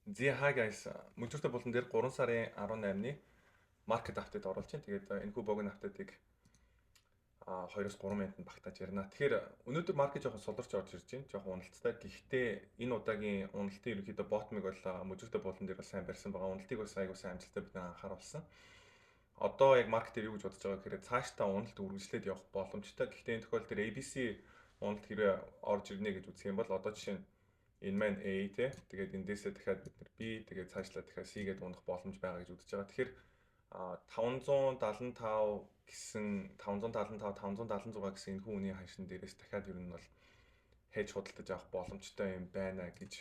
Hi guys. Мөнчөртэй болон дээр 3 сарын 18-ны маркет апдейт оруулж байна. Тэгээд энэхүү богино апдейтыг 2-3 минутанд багтааж ярина. Тэгэхээр өнөөдөр маркет жоохон суларч орж ирж байна. Жоохон уналттай. Гэхдээ энэ удаагийн уналтын ерөнхийдөө ботмыг бол мөнчөртэй болон дээр бол сайн барьсан байгаа. Уналтыг бас айгүй сайн амжилттай бид анхааруулсан. Одоо яг маркетер юу гэж бодож байгаа гэхээр цаашдаа уналт үргэлжлээд явах боломжтой. Гэхдээ энэ тохиолдолд ABC уналт хэрэг орж ирнэ гэж үзэх юм бол одоо жишээ нь энэ маань A те. Тэгээд эндээсээ дахиад бид нар B тэгээд цаашлаа дахиад C гэдээ унах боломж байгаа гэж үзэж байгаа. Тэгэхээр 575 гэсэн 576 гэсэн энэ хүүний ханшин дээрээс дахиад ер нь бол хэж худалдаж авах боломжтой юм байна гэж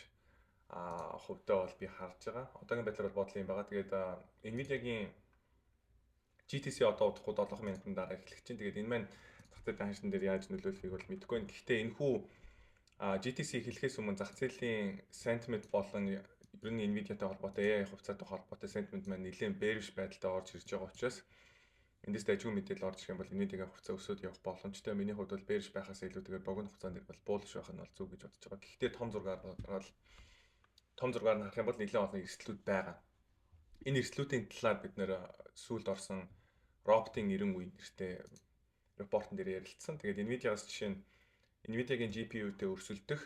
хувьдаа бол би харж байгаа. Одоогийн байдлаар бол бодол юм байгаа. Тэгээд Nvidia-гийн GTC одоо удахгүй 7 минутын дараа эхлэх чинь. Тэгээд энэ маань зах зээлийн ханшин дээр яаж нөлөөлөхийг бол мэдэхгүй байна. Гэхдээ энэ хүү GTC эхлэхээс өмнө зах зээлийн sentiment болон ер нь Nvidia-тай холбоотой AI хувьцаатай холбоотой sentiment маань нэлээд bearish байдалтай орж ирж байгаа учраас эндээс дайггүй мэдээлэл орж ирэх юм бол Nvidia-гийн хувьцаа өсөд явах боломжтой. Миний хувьд бол bearish байхаас илүүтэйгээр богино хугацаанд бол bullish байх нь бол зөв гэж бодож байгаа. Гэхдээ том зургаар нь харах юм бол нэлээд олон эрсдлүүд байгаа. Энэ эрсдлүүдийн талаар бид нэр сүүлд орсон роботын 90 үе нэртэй репортон дээр ярилцсан. Тэгээд Nvidia-гаас жишээ нь Nvidia-гийн GPU-тэй өрсөлдөх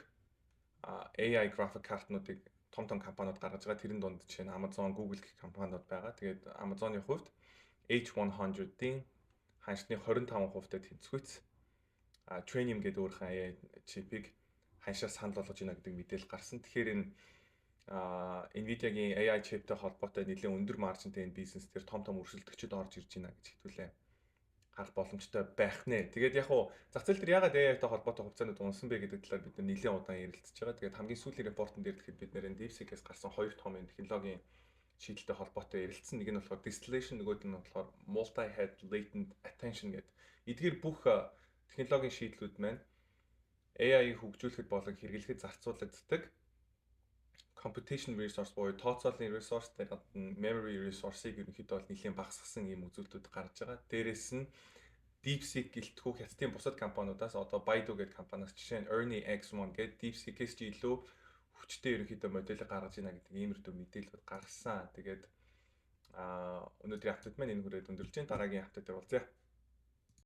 AI graphic card-нуудыг том компаниуд гаргаж байгаа. Тэрэн донд жишээ нь Amazon, Google гэх компаниуд байгаа. Тэгээд Amazon-ы хувьд H100-ийн ханшны 25%-тай тэнцвүүц Trainium гэдэг өөрхөн AI чипийг ханшаас санал болгож байна гэдэг мэдээлэл гарсан. Тэгэхээр энэ Nvidia-гийн AI chipтэй холбоотой нэлээд өндөр маржинтай энэ бизнес дээр том өрсөлдөгчд орж ирж байна гэж хэлүүлээ. Харах боломжтой байх нэ. Тэгээд яг хуу зах зээл дээр ягаад AI-тай холбоотой хувьцаанууд унсан бэ гэдэг талаар бид нэлээд удаан ярилцж байгаа. Тэгээд хамгийн сүүлийн репортон дээр тэгэхэд бид нэр DeepSeek-ээс гарсан хоёр том технологийн шийдэлтэй холбоотой ярилцсан. Нэг нь болохоор distillation, нөгөөд нь болохоор multi-head latent attention гэдэг. Эдгээр бүх технологийн шийдлүүд маань AI-г хөгжүүлэхэд болон хэрэглэхэд зарцуулагддаг computation resource буюу тооцооллын resource дээр memory resource-ыг ерөнхийдөө бол нэлээд багасгасан ийм үзүүлэлтүүд гарч байгаа. Дээрээс нь DeepSeek гэлтгүү хятадын бусад компаниудаас одоо Baidu гэдэг компаниас жишээ нь Ernie X1 гэдэг DeepSeek-ээс ч илүү хүчтэй ерөнхийдөө модель гаргаж ийна гэдэг иймэрхүү мэдээлэлүүд гарсан. Тэгээд өнөөдрийн апдейт маань энэ хүрээд өндөрлж байна. Дараагийн апдейт дээр уулзъя.